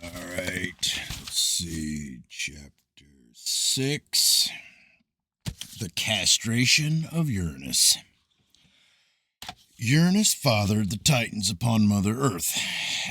All right, let's see. Chapter 6, The Castration of Uranus. Uranus fathered the Titans upon Mother Earth.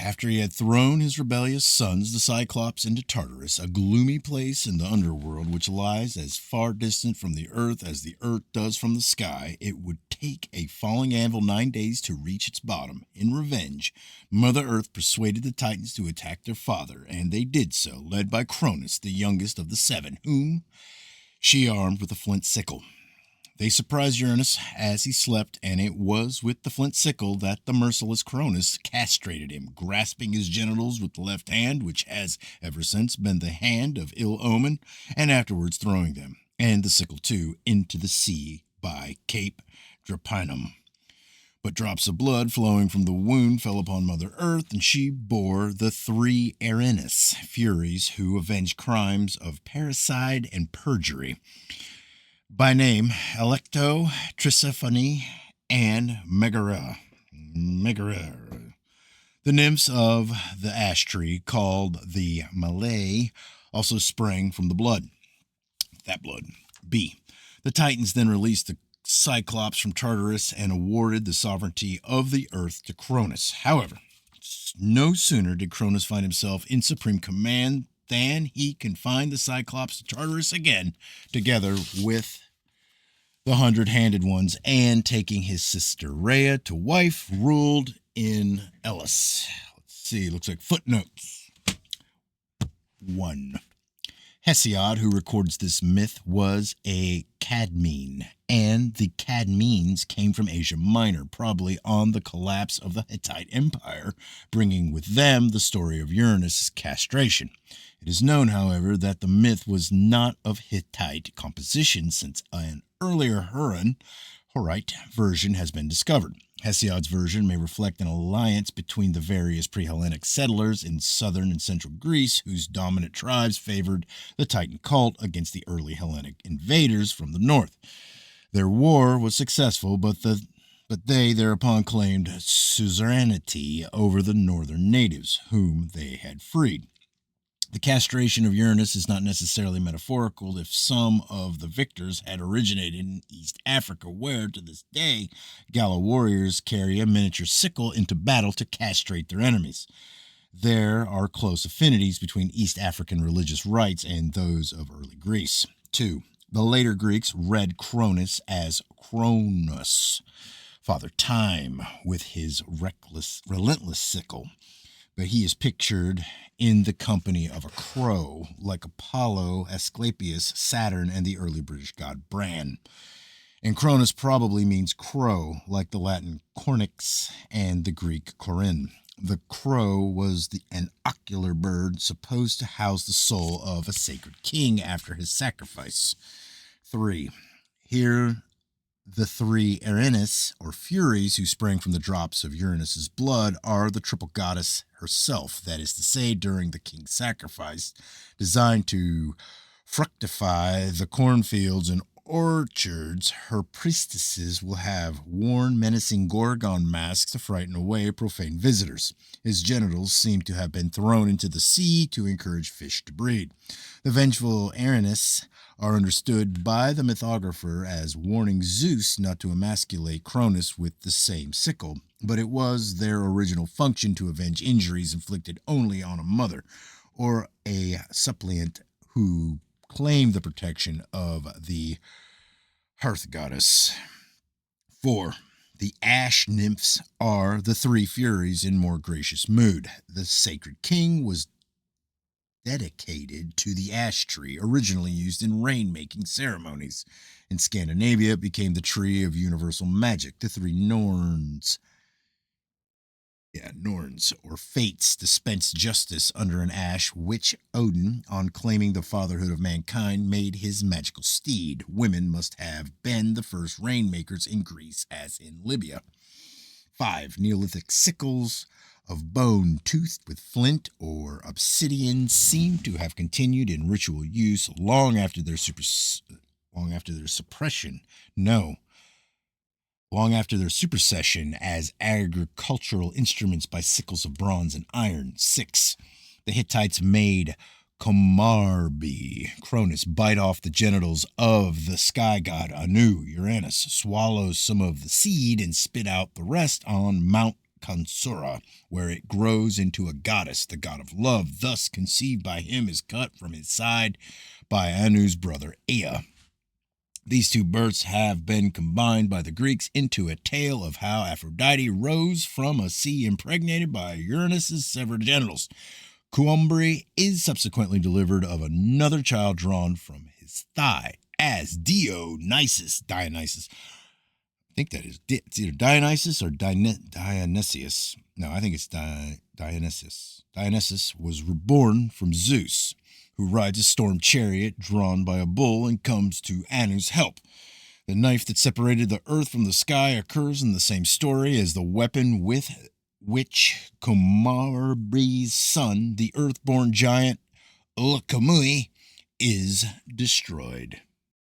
After he had thrown his rebellious sons, the Cyclops, into Tartarus, a gloomy place in the underworld which lies as far distant from the earth as the earth does from the sky, it would take a falling anvil 9 days to reach its bottom. In revenge, Mother Earth persuaded the Titans to attack their father, and they did so, led by Cronis, the youngest of the 7, whom she armed with a flint sickle. They surprised Uranus as he slept, and it was with the flint sickle that the merciless Cronis castrated him, grasping his genitals with the left hand, which has ever since been the hand of ill omen, and afterwards throwing them, and the sickle too, into the sea by Cape Drepanum. But drops of blood flowing from the wound fell upon Mother Earth, and she bore the 3 Uranus furies who avenged crimes of parricide and perjury. By name, Electo, Tryphosa, and Megara. The nymphs of the ash tree, called the Malay, also sprang from the blood. That blood. B. The Titans then released the Cyclops from Tartarus and awarded the sovereignty of the earth to Cronis. However, no sooner did Cronis find himself in supreme command than he confined the Cyclops to Tartarus again, together with the 100-handed ones, and taking his sister Rhea to wife, ruled in Elis. Let's see, looks like footnotes. 1. Hesiod, who records this myth, was a Cadmean, and the Cadmeans came from Asia Minor, probably on the collapse of the Hittite Empire, bringing with them the story of Uranus' castration. It is known, however, that the myth was not of Hittite composition, since an earlier Horite version has been discovered. Hesiod's version may reflect an alliance between the various pre-Hellenic settlers in southern and central Greece, whose dominant tribes favored the Titan cult against the early Hellenic invaders from the north. Their war was successful, but they thereupon claimed suzerainty over the northern natives, whom they had freed. The castration of Uranus is not necessarily metaphorical if some of the victors had originated in East Africa, where, to this day, Gala warriors carry a miniature sickle into battle to castrate their enemies. There are close affinities between East African religious rites and those of early Greece. 2. The later Greeks read Cronis as Cronos, Father Time, with his relentless sickle. But he is pictured in the company of a crow, like Apollo, Asclepius, Saturn, and the early British god Bran. And Cronos probably means crow, like the Latin cornix and the Greek korin. The crow was an ocular bird supposed to house the soul of a sacred king after his sacrifice. 3. Here, the 3 Uranus, or Furies, who sprang from the drops of Uranus's blood, are the triple goddess herself, that is to say, during the king's sacrifice, designed to fructify the cornfields and orchards, her priestesses will have worn menacing gorgon masks to frighten away profane visitors. His genitals seem to have been thrown into the sea to encourage fish to breed. The vengeful Uranus are understood by the mythographer as warning Zeus not to emasculate Cronis with the same sickle, but it was their original function to avenge injuries inflicted only on a mother or a suppliant who claimed the protection of the hearth goddess. 4. The ash nymphs are the 3 Furies in more gracious mood. The sacred king was dedicated to the ash tree, originally used in rain-making ceremonies. In Scandinavia, it became the tree of universal magic. The 3 Norns, or fates, dispensed justice under an ash, which Odin, on claiming the fatherhood of mankind, made his magical steed. Women must have been the first rainmakers in Greece, as in Libya. 5. Neolithic sickles of bone toothed with flint or obsidian seem to have continued in ritual use long after their supersession as agricultural instruments by sickles of bronze and iron. 6. The Hittites made Cronis bite off the genitals of the sky god Anu. Uranus swallows some of the seed and spit out the rest on Mount Kansura, where it grows into a goddess. The god of love, thus conceived by him, is cut from his side by Anu's brother Ea. These two births have been combined by the Greeks into a tale of how Aphrodite rose from a sea impregnated by Uranus's severed genitals. Cumbre is subsequently delivered of another child drawn from his thigh as Dionysus. I think that is, it's either Dionysus or Dionysius. No, I think it's Dionysus. Dionysus was reborn from Zeus, who rides a storm chariot drawn by a bull and comes to Anu's help. The knife that separated the earth from the sky occurs in the same story as the weapon with which Kumarbre's son, the earthborn giant Ulkamui, is destroyed.